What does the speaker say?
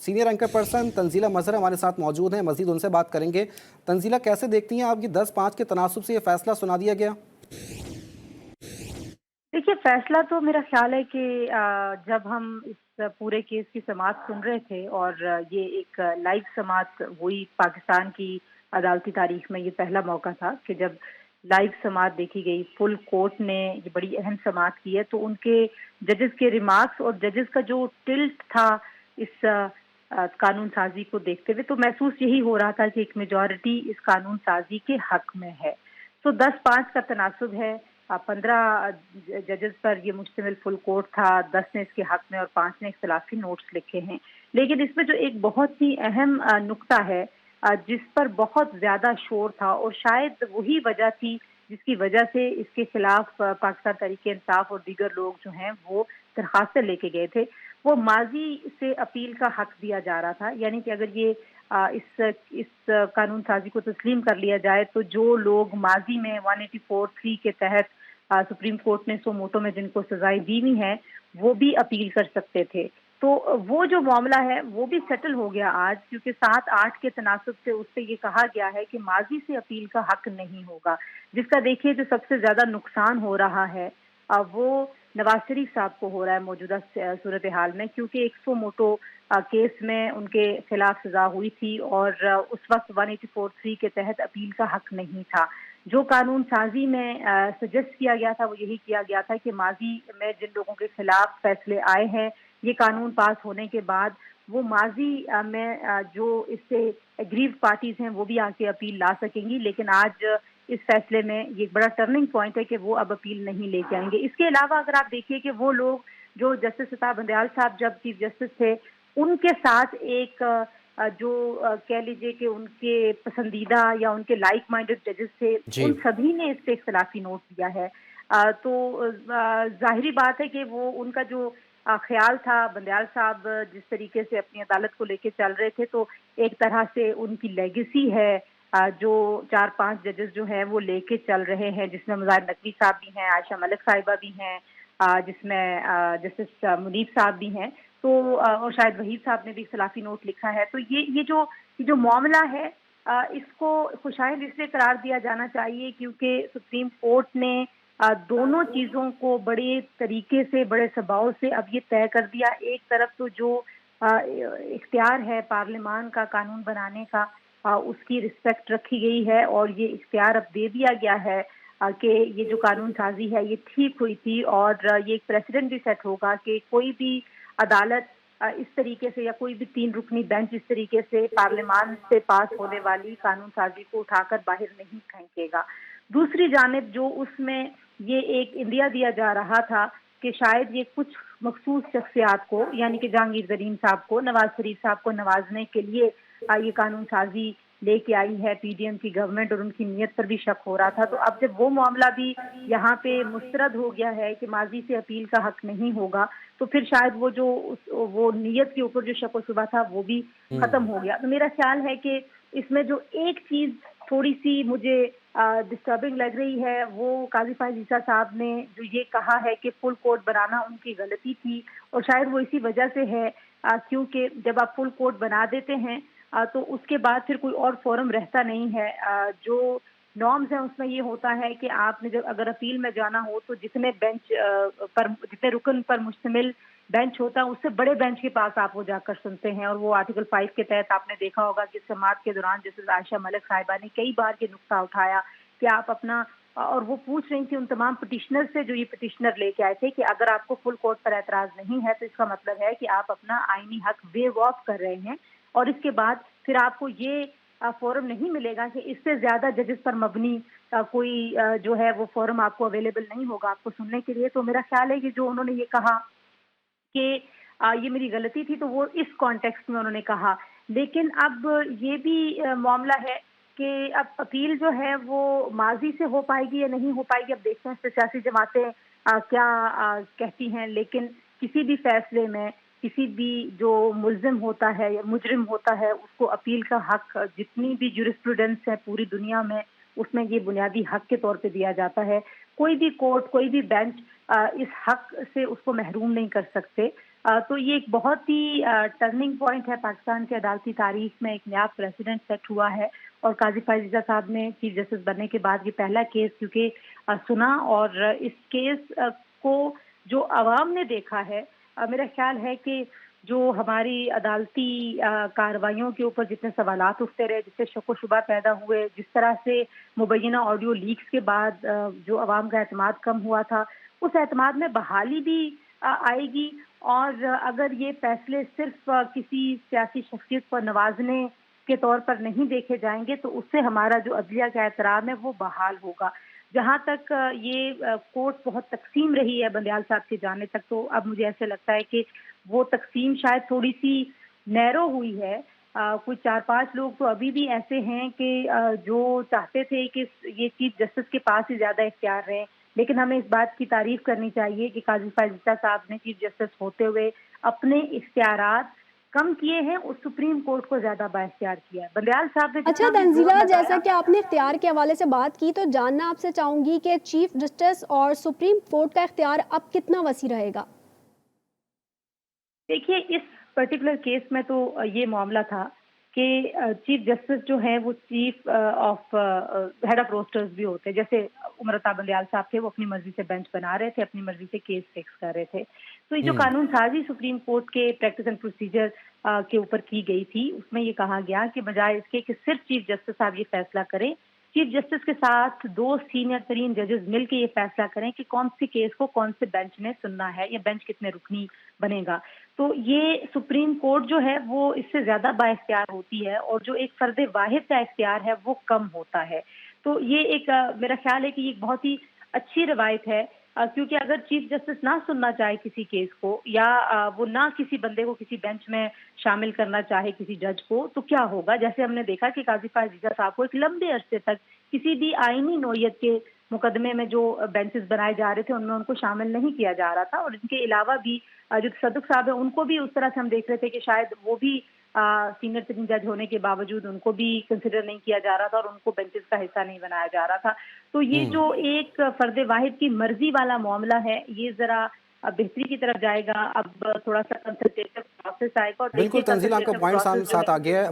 Senior anchor person Tanzila मजहर हमारे साथ मौजूद हैं, मजीद उनसे बात करेंगे। तंजीला, कैसे देखती हैं आप, ये 10-5 के तनासुब से ये फैसला सुना दिया गया? देखिए, फैसला तो मेरा ख्याल है कि जब हम इस पूरे केस की समाअत सुन रहे थे और ये एक लाइव समाअत हुई पाकिस्तान की अदालती तारीख में, ये पहला मौका था कि जब लाइव समाअत देखी गई। फुल कोर्ट ने ये बड़ी अहम समाअत की है, तो उनके जजेस के रिमार्क्स और जजेस का जो टिल्ट था इस कानून साजी को देखते हुए, तो महसूस यही हो रहा था कि एक मेजॉरिटी इस कानून साजी के हक में है। तो 10-5 का तनासुब है। 15 जजेस पर ये मुश्तमिल फुल कोर्ट था, 10 ने इसके हक में और 5 ने इख्तिलाफी नोट्स लिखे हैं। लेकिन इसमें जो एक बहुत ही अहम नुक्ता है जिस पर बहुत ज़्यादा शोर था और शायद वही वजह थी जिसकी वजह से इसके खिलाफ पाकिस्तान तहरीक-ए-इंसाफ और दीगर लोग जो हैं वो दरखास्तें लेके गए थे, वो माजी से अपील का हक दिया जा रहा था। यानी कि अगर ये इस कानून साजी को तस्लीम कर लिया जाए तो जो लोग माजी में 184(3) के तहत सुप्रीम कोर्ट ने सो मोटो में जिनको सजाएं दी हुई हैं, वो भी अपील कर सकते थे। तो वो जो मामला है वो भी सेटल हो गया आज, क्योंकि 7-8 के तनासुब से उससे ये कहा गया है कि माजी से अपील का हक नहीं होगा। जिसका देखिए जो सबसे ज्यादा नुकसान हो रहा है वो नवाज शरीफ साहब को हो रहा है मौजूदा सूरत हाल में, क्योंकि 100 मोटो केस में उनके खिलाफ सजा हुई थी और उस वक्त 184(3) के तहत अपील का हक नहीं था। जो कानून साजी में सजेस्ट किया गया था वो यही किया गया था कि माजी में जिन लोगों के खिलाफ फैसले आए हैं, ये कानून पास होने के बाद वो माजी में जो इससे एग्रीव पार्टीज हैं वो भी आके अपील ला सकेंगी। लेकिन आज इस फैसले में ये एक बड़ा टर्निंग पॉइंट है कि वो अब अपील नहीं लेके आएंगे। इसके अलावा अगर आप देखिए कि वो लोग जो जस्टिस सितार बंदयाल साहब जब चीफ जस्टिस थे, उनके साथ एक जो कह लीजिए कि उनके पसंदीदा या उनके लाइक माइंडेड जजेस थे, जी। उन सभी ने इस पे इख्तिलाफी नोट दिया है। तो जाहिरी बात है कि वो उनका जो ख्याल था, बंदयाल साहब जिस तरीके से अपनी अदालत को लेके चल रहे थे, तो एक तरह से उनकी लेगेसी है जो 4-5 जजेस जो हैं वो लेके चल रहे हैं, जिसमें मुज़ाहिर नकवी साहब भी हैं, आयशा मलिक साहिबा भी हैं, जिसमें जस्टिस मुनीब साहब भी हैं, तो और शायद वहीद साहब ने भी इख्तिलाफी नोट लिखा है। तो ये जो मामला है इसको खुशाइंद इसलिए करार दिया जाना चाहिए क्योंकि सुप्रीम कोर्ट ने दोनों चीज़ों को बड़े तरीके से, बड़े सबाव से अब ये तय कर दिया। एक तरफ तो जो इख्तियार है पार्लियामान का कानून बनाने का, उसकी रिस्पेक्ट रखी गई है और ये इख्तियार अब दे दिया गया है कि ये जो कानून साजी है ये ठीक हुई थी और ये एक प्रेसिडेंट भी सेट होगा कि कोई भी अदालत इस तरीके से या कोई भी 3 रुकनी बेंच इस तरीके से पार्लियामान से पास होने वाली कानून साजी को उठाकर बाहर नहीं फेंकेगा। दूसरी जानिब जो उसमें ये एक इंडिया दिया जा रहा था कि शायद ये कुछ मखसूस शख्सियात को, यानी कि जहांगीर तरीन साहब को, नवाज शरीफ साहब को नवाजने के लिए ये कानून साजी लेके आई है पीडीएम की गवर्नमेंट और उनकी नीयत पर भी शक हो रहा था। तो अब जब वो मामला भी यहाँ पे मुस्तरद हो गया है कि माजी से अपील का हक नहीं होगा, तो फिर शायद वो नीयत के ऊपर जो शक व शुबा था वो भी खत्म हो गया। तो मेरा ख्याल है कि इसमें जो एक चीज थोड़ी सी मुझे डिस्टर्बिंग लग रही है वो काजी फाइज ईसा साहब ने जो ये कहा है कि फुल कोर्ट बनाना उनकी गलती थी, और शायद वो इसी वजह से है क्योंकि जब आप फुल कोर्ट बना देते हैं तो उसके बाद फिर कोई और फोरम रहता नहीं है। जो नॉर्म्स हैं उसमें ये होता है कि आपने जब अगर अपील में जाना हो तो जितने रुकन पर मुश्तमिल बेंच होता है उससे बड़े बेंच के पास आप वो जाकर सुनते हैं, और वो आर्टिकल 5 के तहत आपने देखा होगा कि समाअत के दौरान जैसे आयशा मलिक साहिबा ने कई बार ये नुक्ता उठाया कि आप अपना, और वो पूछ रही थी उन तमाम पिटिशनर से जो ये पिटिशनर लेके आए थे कि अगर आपको फुल कोर्ट पर एतराज नहीं है तो इसका मतलब है कि आप अपना आईनी हक वेव ऑफ कर रहे हैं, और इसके बाद फिर आपको ये फोरम नहीं मिलेगा कि इससे ज्यादा जजेस पर मबनी कोई जो है वो फोरम आपको अवेलेबल नहीं होगा आपको सुनने के लिए। तो मेरा ख्याल है कि जो उन्होंने ये कहा कि ये मेरी गलती थी, तो वो इस कॉन्टेक्स्ट में उन्होंने कहा। लेकिन अब ये भी मामला है कि अब अपील जो है वो माजी से हो पाएगी या नहीं हो पाएगी, अब देखते हैं सियासी जमातें क्या कहती हैं। लेकिन किसी भी फैसले में किसी भी जो मुल्जिम होता है या मुजरिम होता है उसको अपील का हक जितनी भी ज्यूरिस्प्रूडेंस है पूरी दुनिया में उसमें ये बुनियादी हक के तौर पे दिया जाता है। कोई भी कोर्ट, कोई भी बेंच इस हक से उसको महरूम नहीं कर सकते। تو یہ ایک بہت ہی ٹرننگ پوائنٹ ہے پاکستان کی عدالتی تاریخ میں، ایک نیا پریسیڈنٹ سیٹ ہوا ہے، اور قاضی فائزہ صاحب نے چیف جسٹس بننے کے بعد یہ پہلا کیس کیونکہ سنا، اور اس کیس کو جو عوام نے دیکھا ہے، میرا خیال ہے کہ جو ہماری عدالتی کارروائیوں کے اوپر جتنے سوالات اٹھتے رہے، جس سے شک و شبہ پیدا ہوئے، جس طرح سے مبینہ آڈیو لیکس کے بعد جو عوام کا اعتماد کم ہوا تھا، اس اعتماد میں بحالی بھی آئے گی، اور اگر یہ فیصلے صرف کسی سیاسی شخصیت پر نوازنے کے طور پر نہیں دیکھے جائیں گے تو اس سے ہمارا جو عدلیہ کا احترام ہے وہ بحال ہوگا۔ جہاں تک یہ کورٹ بہت تقسیم رہی ہے بندیال صاحب کے جانے تک، تو اب مجھے ایسے لگتا ہے کہ وہ تقسیم شاید تھوڑی سی نیرو ہوئی ہے۔ کوئی 4-5 لوگ تو ابھی بھی ایسے ہیں کہ جو چاہتے تھے کہ یہ چیف جسٹس کے پاس ہی زیادہ اختیار رہیں، لیکن ہمیں اس بات کی تعریف کرنی چاہیے کہ قاضی فائزہ صاحب نے چیف جسٹس ہوتے ہوئے اپنے اختیارات کم کیے ہیں اور سپریم کورٹ کو زیادہ بااختیار کیا ہے۔ بندیال صاحب نے اچھا جتنا بھی زور تنزیلہ، جیسا لگایا، کہ آپ نے اختیار کے حوالے سے بات کی تو جاننا آپ سے چاہوں گی کہ چیف جسٹس اور سپریم کورٹ کا اختیار اب کتنا وسیع رہے گا؟ دیکھیے اس پرٹیکولر کیس میں تو یہ معاملہ تھا کہ چیف جسٹس جو ہیں وہ chief of head of rosters بھی ہوتے، جیسے عمر عطا بندیال صاحب تھے، وہ اپنی مرضی سے بینچ بنا رہے تھے، اپنی مرضی سے کیس فکس کر رہے تھے۔ تو یہ جو قانون سازی سپریم کورٹ کے پریکٹس اینڈ پروسیجر کے اوپر کی گئی تھی، اس میں یہ کہا گیا کہ بجائے اس کے کہ صرف چیف جسٹس صاحب یہ فیصلہ کریں، چیف جسٹس کے ساتھ 2 سینئر ترین ججز مل کے یہ فیصلہ کریں کہ کون سی کیس کو کون سے بینچ نے سننا ہے، یا بینچ کتنے رکنی بنے گا۔ تو یہ سپریم کورٹ جو ہے وہ اس سے زیادہ بااختیار ہوتی ہے، اور جو ایک فرد واحد کا اختیار ہے وہ کم ہوتا ہے۔ تو یہ ایک میرا خیال ہے کہ یہ بہت ہی اچھی روایت ہے، کیونکہ اگر چیف جسٹس نہ سننا چاہے کسی کیس کو، یا وہ نہ کسی بندے کو کسی بینچ میں شامل کرنا چاہے کسی جج کو، تو کیا ہوگا؟ جیسے ہم نے دیکھا کہ قاضی فائزہ صاحب کو ایک لمبے عرصے تک کسی بھی آئینی نوعیت کے مقدمے میں جو بینچز بنائے جا رہے تھے ان میں ان کو شامل نہیں کیا جا رہا تھا، اور ان کے علاوہ بھی جو صدق صاحب ہیں ان کو بھی اس طرح سے ہم دیکھ رہے تھے کہ شاید وہ بھی سینئر ترین جج ہونے کے باوجود ان کو بھی کنسیڈر نہیں کیا جا رہا تھا، اور ان کو بینچز کا حصہ نہیں بنایا جا رہا تھا۔ تو یہ جو ایک فرد واحد کی مرضی والا معاملہ ہے، یہ ذرا بہتری کی طرف جائے گا۔ اب تھوڑا سا کنسلٹیٹو پروسیس آئے گا، اور بالکل تنزیل، آپ کا پوائنٹ ساتھ آ گیا ہے۔